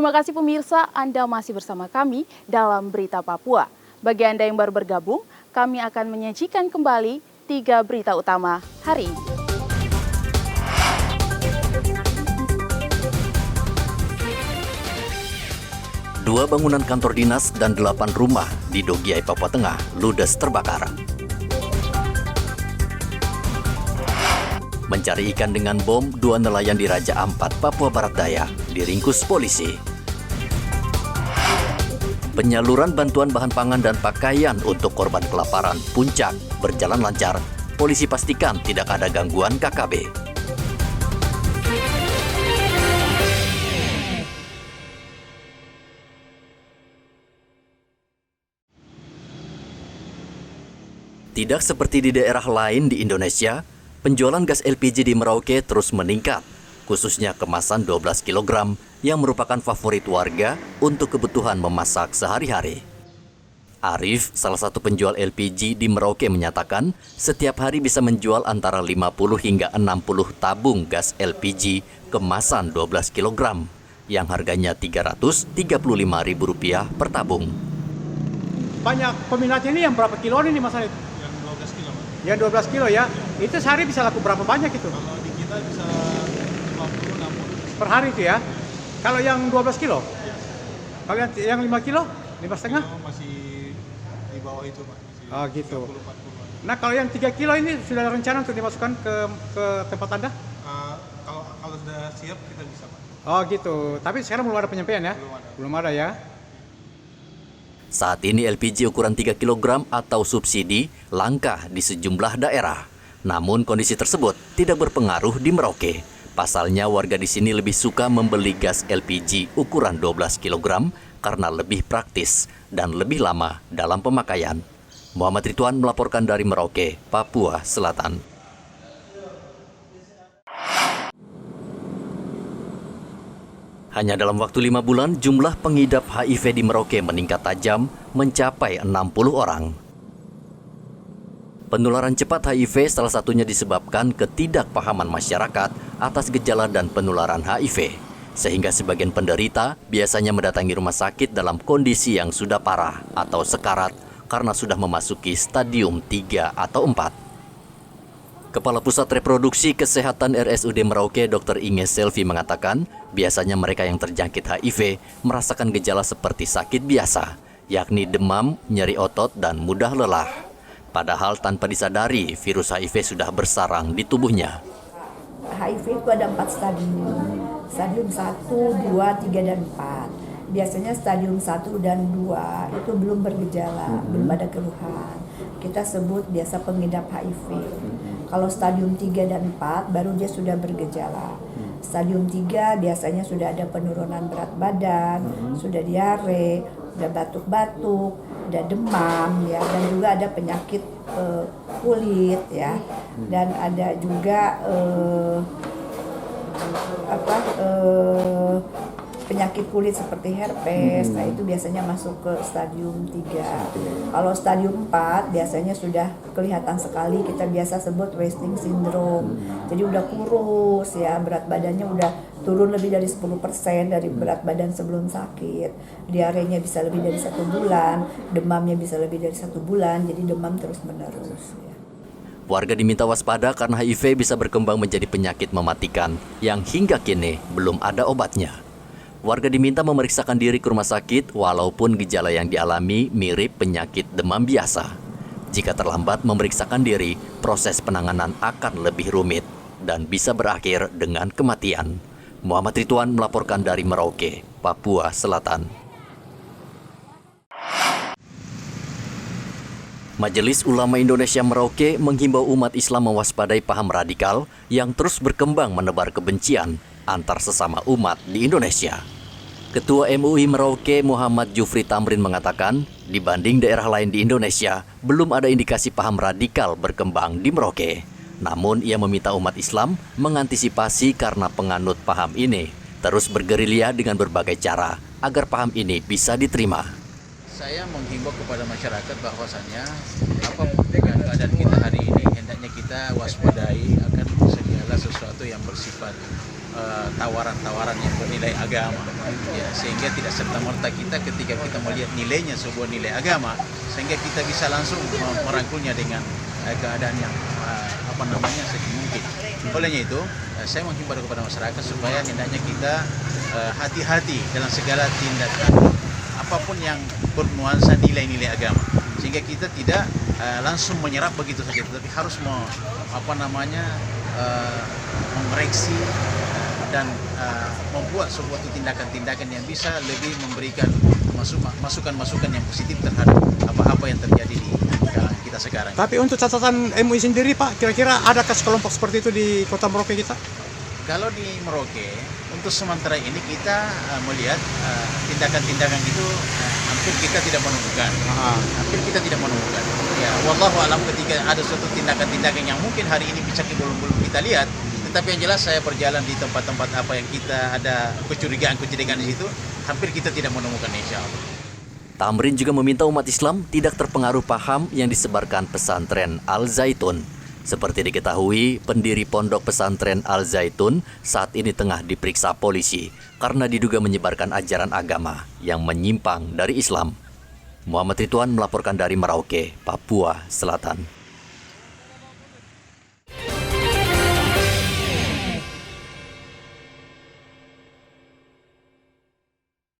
Terima kasih pemirsa, Anda masih bersama kami dalam Berita Papua. Bagi Anda yang baru bergabung, kami akan menyajikan kembali 3 berita utama hari ini. Dua bangunan kantor dinas dan 8 rumah di Dogiai, Papua Tengah ludes terbakar. Mencari ikan dengan bom, 2 nelayan di Raja Ampat, Papua Barat Daya, diringkus polisi. Penyaluran bantuan bahan pangan dan pakaian untuk korban kelaparan Puncak berjalan lancar. Polisi pastikan tidak ada gangguan KKB. Tidak seperti di daerah lain di Indonesia, penjualan gas LPG di Merauke terus meningkat, khususnya kemasan 12 kg yang merupakan favorit warga untuk kebutuhan memasak sehari-hari. Arif, salah satu penjual LPG di Merauke menyatakan, setiap hari bisa menjual antara 50 hingga 60 tabung gas LPG kemasan 12 kg yang harganya Rp335.000 per tabung. Banyak peminatnya ini yang berapa kilo ini Mas Arif? Yang 12 kilo ya, itu sehari bisa laku berapa banyak itu? Kalau di kita bisa 50-60 per hari itu ya. Kalau yang 12 kilo? ya. Kalau yang 5 kilo? 5,5? Masih di bawah itu Pak. Oh gitu. 30-40. Nah kalau yang 3 kilo ini sudah ada rencana untuk dimasukkan ke tempat Anda? Kalau sudah siap kita bisa Pak. Oh gitu, tapi sekarang belum ada penyampaian ya? Belum ada ya? Saat ini LPG ukuran 3 kg atau subsidi langka di sejumlah daerah. Namun kondisi tersebut tidak berpengaruh di Merauke. Pasalnya warga di sini lebih suka membeli gas LPG ukuran 12 kg karena lebih praktis dan lebih lama dalam pemakaian. Muhammad Ridwan melaporkan dari Merauke, Papua Selatan. Hanya dalam waktu 5 bulan, jumlah pengidap HIV di Merauke meningkat tajam mencapai 60 orang. Penularan cepat HIV salah satunya disebabkan ketidakpahaman masyarakat atas gejala dan penularan HIV. Sehingga sebagian penderita biasanya mendatangi rumah sakit dalam kondisi yang sudah parah atau sekarat karena sudah memasuki stadium 3 atau 4. Kepala Pusat Reproduksi Kesehatan RSUD Merauke, Dr. Inge Selvi mengatakan, biasanya mereka yang terjangkit HIV merasakan gejala seperti sakit biasa, yakni demam, nyeri otot, dan mudah lelah. Padahal tanpa disadari, virus HIV sudah bersarang di tubuhnya. HIV itu ada 4 stadium. Stadium 1, 2, 3, dan 4. Biasanya stadium 1 dan 2 itu belum bergejala, belum ada keluhan. Kita sebut biasa pengidap HIV. Kalau stadium 3 dan 4 baru dia sudah bergejala. Stadium 3 biasanya sudah ada penurunan berat badan, sudah diare, sudah batuk-batuk, ada demam ya, dan juga ada penyakit kulit ya. Dan ada juga penyakit kulit seperti herpes. Nah itu biasanya masuk ke stadium 3. Kalau stadium 4 biasanya sudah kelihatan sekali, kita biasa sebut wasting syndrome. Jadi udah kurus ya, berat badannya udah turun lebih dari 10% dari berat badan sebelum sakit. Diarenya bisa lebih dari 1 bulan, demamnya bisa lebih dari 1 bulan, jadi demam terus menerus ya. Warga diminta waspada karena HIV bisa berkembang menjadi penyakit mematikan yang hingga kini belum ada obatnya. Warga diminta memeriksakan diri ke rumah sakit walaupun gejala yang dialami mirip penyakit demam biasa. Jika terlambat memeriksakan diri, proses penanganan akan lebih rumit dan bisa berakhir dengan kematian. Muhammad Ridwan melaporkan dari Merauke, Papua Selatan. Majelis Ulama Indonesia Merauke menghimbau umat Islam mewaspadai paham radikal yang terus berkembang menebar kebencian antar sesama umat di Indonesia. Ketua MUI Merauke Muhammad Jufri Tamrin mengatakan, dibanding daerah lain di Indonesia, belum ada indikasi paham radikal berkembang di Merauke. Namun ia meminta umat Islam mengantisipasi karena penganut paham ini terus bergerilya dengan berbagai cara agar paham ini bisa diterima. Saya menghimbau kepada masyarakat bahwasannya apapun dengan keadaan kita hari ini, hendaknya kita waspadai akan segala sesuatu yang bersifat tawaran-tawaran yang bernilai agama, ya, sehingga tidak serta-merta kita ketika kita melihat nilainya sebuah nilai agama, sehingga kita bisa langsung merangkulnya dengan keadaan yang sedini mungkin. Olehnya itu, saya menghimbau kepada masyarakat supaya hendaknya kita hati-hati dalam segala tindakan apapun yang bernuansa nilai-nilai agama, sehingga kita tidak langsung menyerap begitu saja, tetapi harus memeriksi dan membuat sebuah tindakan-tindakan yang bisa lebih memberikan masukan-masukan yang positif terhadap apa-apa yang terjadi di kalangan kita sekarang. Tapi untuk catatan MUI sendiri Pak, kira-kira adakah kelompok seperti itu di Kota Merauke kita? Kalau di Merauke, untuk sementara ini kita melihat tindakan-tindakan itu hampir kita tidak menemukan. Ya, wallahu alam, ketika ada suatu tindakan-tindakan yang mungkin hari ini bisa belum kita lihat, tetapi yang jelas saya berjalan di tempat-tempat apa yang kita ada kecurigaan di situ, hampir kita tidak menemukan, insya Allah. Tamrin juga meminta umat Islam tidak terpengaruh paham yang disebarkan pesantren Al-Zaitun. Seperti diketahui, pendiri pondok pesantren Al-Zaitun saat ini tengah diperiksa polisi karena diduga menyebarkan ajaran agama yang menyimpang dari Islam. Muhammad Ridwan melaporkan dari Merauke, Papua Selatan.